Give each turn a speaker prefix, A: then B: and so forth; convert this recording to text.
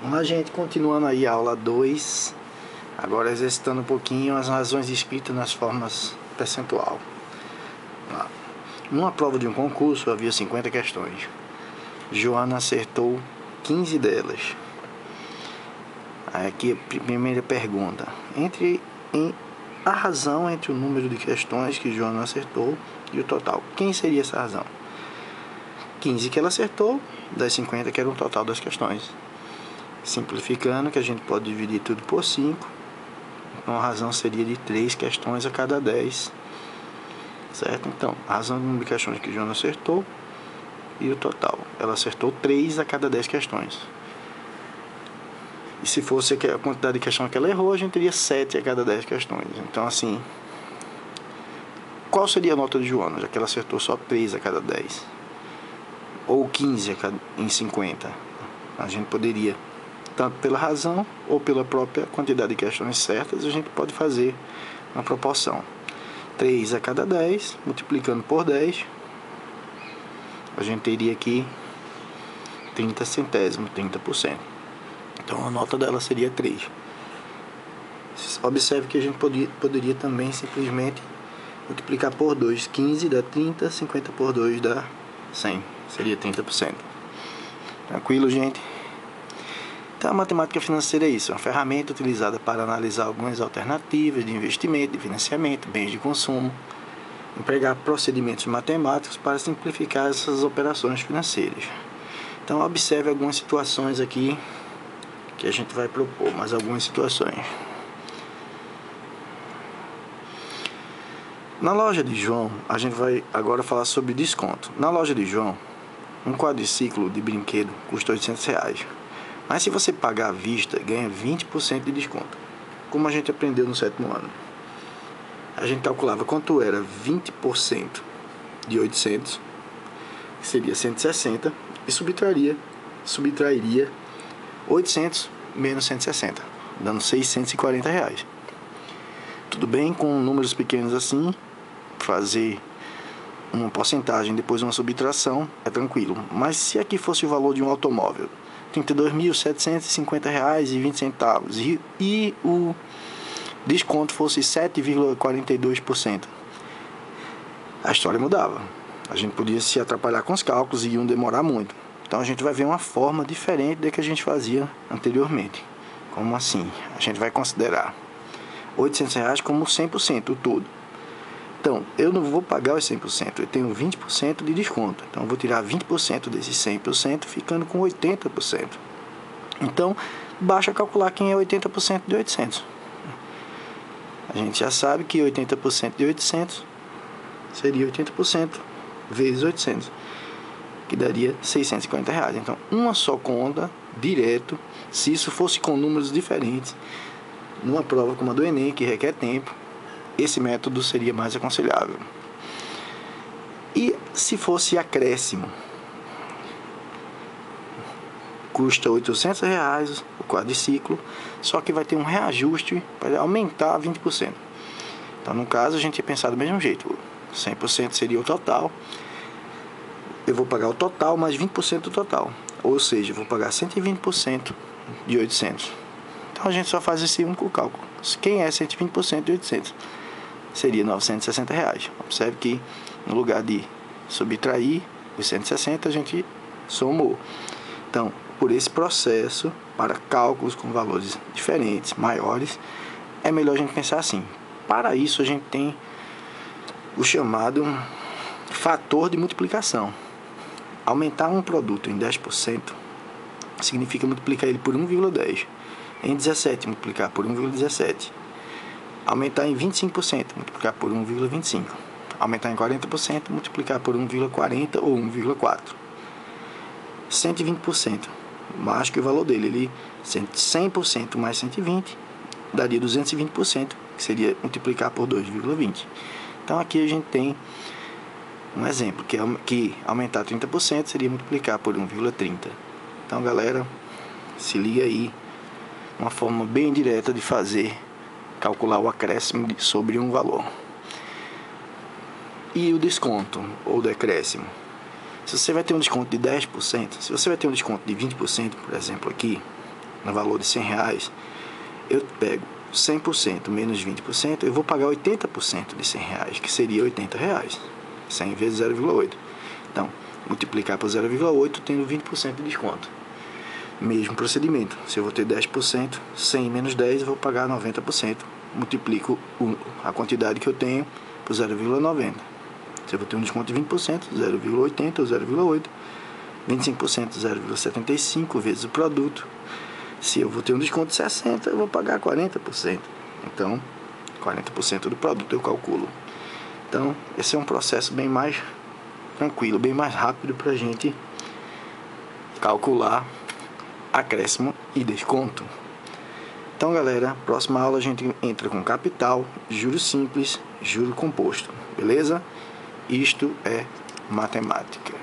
A: A gente continuando aí a aula 2, agora exercitando um pouquinho as razões escritas nas formas percentual. Numa prova de um concurso havia 50 questões. Joana acertou 15 delas. Aqui a primeira pergunta: a razão entre o número de questões que Joana acertou e o total. Quem seria essa razão? 15 que ela acertou, das 50 que era o total das questões. Simplificando, que a gente pode dividir tudo por 5. Então a razão seria de 3 questões a cada 10. Certo? Então, a razão do número de questões que Joana acertou e o total. Ela acertou 3 a cada 10 questões. E se fosse a quantidade de questões que ela errou, a gente teria 7 a cada 10 questões. Então, assim, qual seria a nota de Joana, já que ela acertou só 3 a cada 10? Ou 15 em 50? A gente poderia, tanto pela razão ou pela própria quantidade de questões certas, a gente pode fazer uma proporção. 3 a cada 10, multiplicando por 10, a gente teria aqui 30 centésimos, 30%. Então a nota dela seria 3. Observe que a gente poderia também simplesmente multiplicar por 2. 15 dá 30, 50 por 2 dá 100. Seria 30%. Tranquilo, gente? Então a matemática financeira é isso, é uma ferramenta utilizada para analisar algumas alternativas de investimento, de financiamento, bens de consumo, empregar procedimentos matemáticos para simplificar essas operações financeiras. Então observe algumas situações aqui que a gente vai propor, mais algumas situações. Na loja de João, a gente vai agora falar sobre desconto. Na loja de João, um quadriciclo de brinquedo custa R$800. Mas se você pagar à vista, ganha 20% de desconto. Como a gente aprendeu no 7º ano. A gente calculava quanto era 20% de 800, que seria 160, e subtrairia 800 menos 160, dando R$640. Tudo bem, com números pequenos assim, fazer uma porcentagem, depois uma subtração, é tranquilo. Mas se aqui fosse o valor de um automóvel, R$32.750,20, e o desconto fosse 7,42%, a história mudava. A gente podia se atrapalhar com os cálculos e iam demorar muito. Então a gente vai ver uma forma diferente da que a gente fazia anteriormente. Como assim? A gente vai considerar R$800 como 100%, o todo. Então, eu não vou pagar os 100%, eu tenho 20% de desconto. Então, eu vou tirar 20% desses 100%, ficando com 80%. Então, basta calcular quem é 80% de 800. A gente já sabe que 80% de 800 seria 80% vezes 800, que daria R$640. Então, uma só conta, direto, se isso fosse com números diferentes, numa prova como a do Enem, que requer tempo, esse método seria mais aconselhável. E se fosse acréscimo, custa R$800 o quadriciclo, só que vai ter um reajuste para aumentar 20%. Então, no caso, a gente ia pensar do mesmo jeito. 100% seria o total. Eu vou pagar o total mais 20% do total. Ou seja, eu vou pagar 120% de 800. Então, a gente só faz esse único cálculo. Quem é 120% de 800? Seria R$960. Observe que no lugar de subtrair os 160, a gente somou. Então, por esse processo, para cálculos com valores diferentes, maiores, é melhor a gente pensar assim. Para isso, a gente tem o chamado fator de multiplicação. Aumentar um produto em 10% significa multiplicar ele por 1,10. Em 17, multiplicar por 1,17. Aumentar em 25%, multiplicar por 1,25. Aumentar em 40%, multiplicar por 1,40 ou 1,4. 120%, mais que o valor dele. Ele 100% mais 120 daria 220%, que seria multiplicar por 2,20. Então aqui a gente tem um exemplo, que aumentar 30% seria multiplicar por 1,30. Então, galera, se liga aí, uma forma bem direta de calcular o acréscimo sobre um valor. E o desconto ou decréscimo? Se você vai ter um desconto de 10%, se você vai ter um desconto de 20%, por exemplo, aqui, no valor de R$100, eu pego 100% menos 20%, eu vou pagar 80% de R$100, que seria R$80. 100 vezes 0,8. Então, multiplicar por 0,8 tendo 20% de desconto. Mesmo procedimento. Se eu vou ter 10%, 100 menos 10, eu vou pagar 90%. Multiplico a quantidade que eu tenho por 0,90. Se eu vou ter um desconto de 20%, 0,80 ou 0,8. 25%, 0,75 vezes o produto. Se eu vou ter um desconto de 60, eu vou pagar 40%. Então, 40% do produto eu calculo. Então, esse é um processo bem mais tranquilo, bem mais rápido para a gente calcular acréscimo e desconto. Então, galera, próxima aula a gente entra com capital, juros simples, juro composto, beleza? Isto é matemática.